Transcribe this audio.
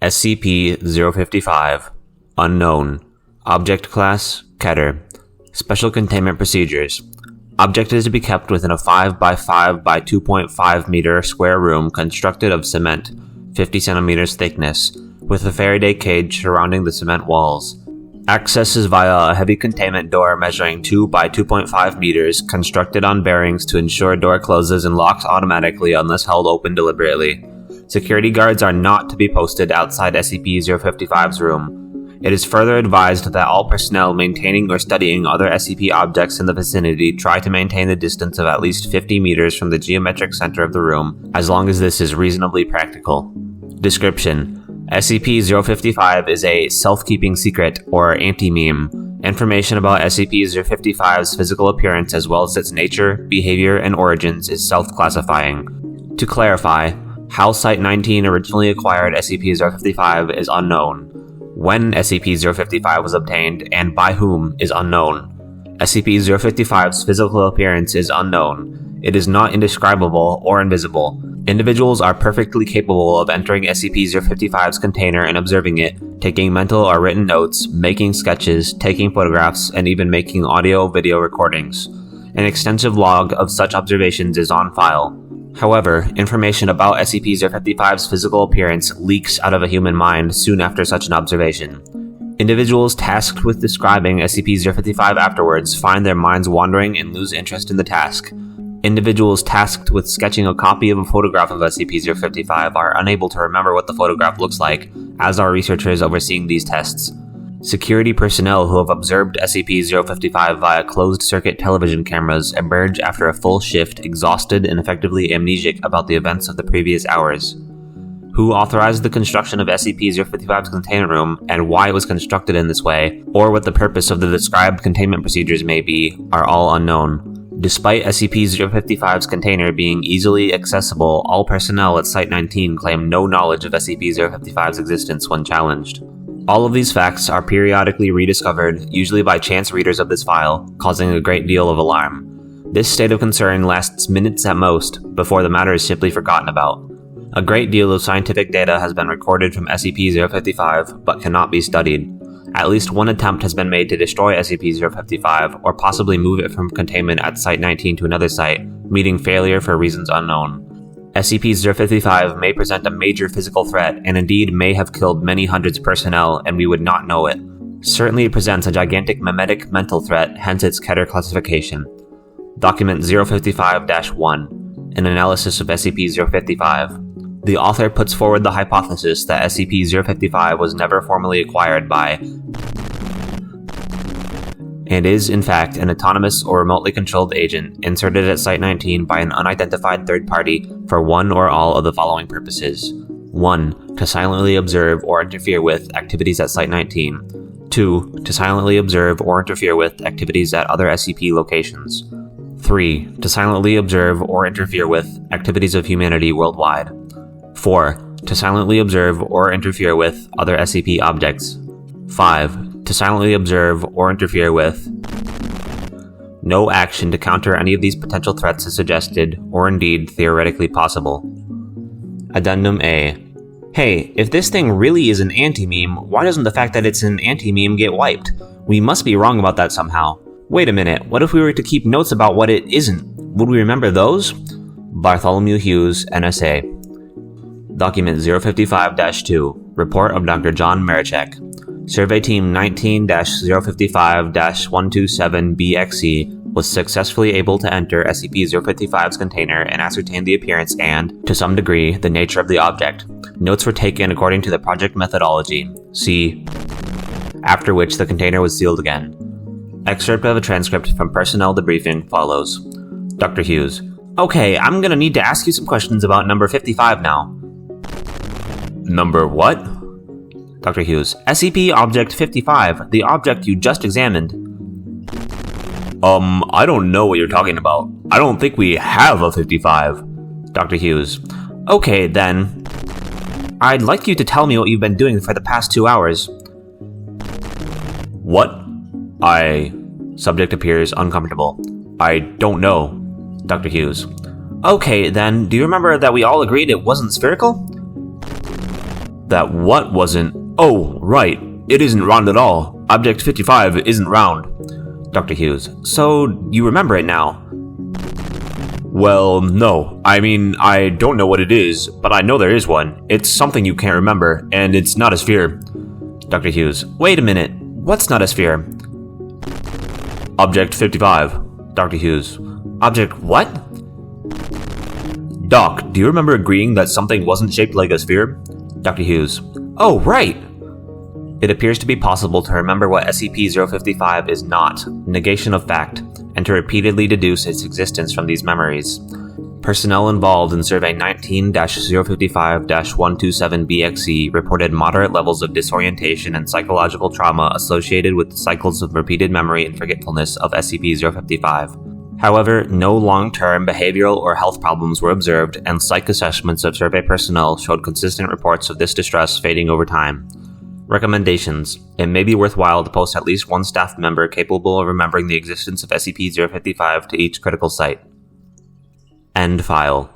SCP-055 Unknown. Object Class Keter. Special Containment Procedures. Object is to be kept within a 5 by 5 by 2.5 meter square room constructed of cement, 50 centimeters thickness, with a Faraday cage surrounding the cement walls. Access is via a heavy containment door measuring 2 by 2.5 meters, constructed on bearings to ensure door closes and locks automatically unless held open deliberately. Security guards are not to be posted outside SCP-055's room. It is further advised that all personnel maintaining or studying other SCP objects in the vicinity try to maintain a distance of at least 50 meters from the geometric center of the room, as long as this is reasonably practical. Description: SCP-055 is a self-keeping secret, or anti-meme. Information about SCP-055's physical appearance as well as its nature, behavior, and origins is self-classifying. To clarify, how Site-19 originally acquired SCP-055 is unknown. When SCP-055 was obtained, and by whom, is unknown. SCP-055's physical appearance is unknown. It is not indescribable or invisible. Individuals are perfectly capable of entering SCP-055's container and observing it, taking mental or written notes, making sketches, taking photographs, and even making audio-video recordings. An extensive log of such observations is on file. However, information about SCP-055's physical appearance leaks out of a human mind soon after such an observation. Individuals tasked with describing SCP-055 afterwards find their minds wandering and lose interest in the task. Individuals tasked with sketching a copy of a photograph of SCP-055 are unable to remember what the photograph looks like, as are researchers overseeing these tests. Security personnel who have observed SCP-055 via closed-circuit television cameras emerge after a full shift exhausted and effectively amnesic about the events of the previous hours. Who authorized the construction of SCP-055's containment room and why it was constructed in this way, or what the purpose of the described containment procedures may be, are all unknown. Despite SCP-055's container being easily accessible, all personnel at Site-19 claim no knowledge of SCP-055's existence when challenged. All of these facts are periodically rediscovered, usually by chance readers of this file, causing a great deal of alarm. This state of concern lasts minutes at most, before the matter is simply forgotten about. A great deal of scientific data has been recorded from SCP-055, but cannot be studied. At least one attempt has been made to destroy SCP-055, or possibly move it from containment at Site-19 to another site, meeting failure for reasons unknown. SCP-055 may present a major physical threat, and indeed may have killed many hundreds of personnel, and we would not know it. Certainly it presents a gigantic memetic mental threat, hence its Keter classification. Document 055-1. An analysis of SCP-055. The author puts forward the hypothesis that SCP-055 was never formally acquired by and is, in fact, an autonomous or remotely controlled agent inserted at Site-19 by an unidentified third party for one or all of the following purposes. 1. To silently observe or interfere with activities at Site-19. 2. To silently observe or interfere with activities at other SCP locations. 3. To silently observe or interfere with activities of humanity worldwide. 4. To silently observe or interfere with other SCP objects. 5. To silently observe or interfere with. No action to counter any of these potential threats is suggested, or indeed theoretically possible. Addendum A. Hey, if this thing really is an anti-meme, why doesn't the fact that it's an anti-meme get wiped? We must be wrong about that somehow. Wait a minute, what if we were to keep notes about what it isn't? Would we remember those? Bartholomew Hughes, NSA. Document 055-2. Report of Dr. John Marichek. Survey Team 19-055-127-BXC was successfully able to enter SCP-055's container and ascertain the appearance and, to some degree, the nature of the object. Notes were taken according to the project methodology. See. After which the container was sealed again. Excerpt of a transcript from personnel debriefing follows. Dr. Hughes. Okay, I'm gonna need to ask you some questions about number 55 now. Number what? Dr. Hughes. SCP Object 55, the object you just examined. I don't know what you're talking about. I don't think we have a 55. Dr. Hughes. Okay, then. I'd like you to tell me what you've been doing for the past 2 hours. What? Subject appears uncomfortable. I don't know. Dr. Hughes. Okay, then, do you remember that we all agreed it wasn't spherical? That what wasn't? Oh, right. It isn't round at all. Object 55 isn't round. Dr. Hughes. So, you remember it now? Well, no. I mean, I don't know what it is, but I know there is one. It's something you can't remember, and it's not a sphere. Dr. Hughes. Wait a minute. What's not a sphere? Object 55. Dr. Hughes. Object what? Doc, do you remember agreeing that something wasn't shaped like a sphere? Dr. Hughes. Oh, right! It appears to be possible to remember what SCP-055 is not, negation of fact, and to repeatedly deduce its existence from these memories. Personnel involved in Survey 19-055-127-BXE reported moderate levels of disorientation and psychological trauma associated with the cycles of repeated memory and forgetfulness of SCP-055. However, no long-term behavioral or health problems were observed, and psych assessments of survey personnel showed consistent reports of this distress fading over time. Recommendations. It may be worthwhile to post at least one staff member capable of remembering the existence of SCP-055 to each critical site. End file.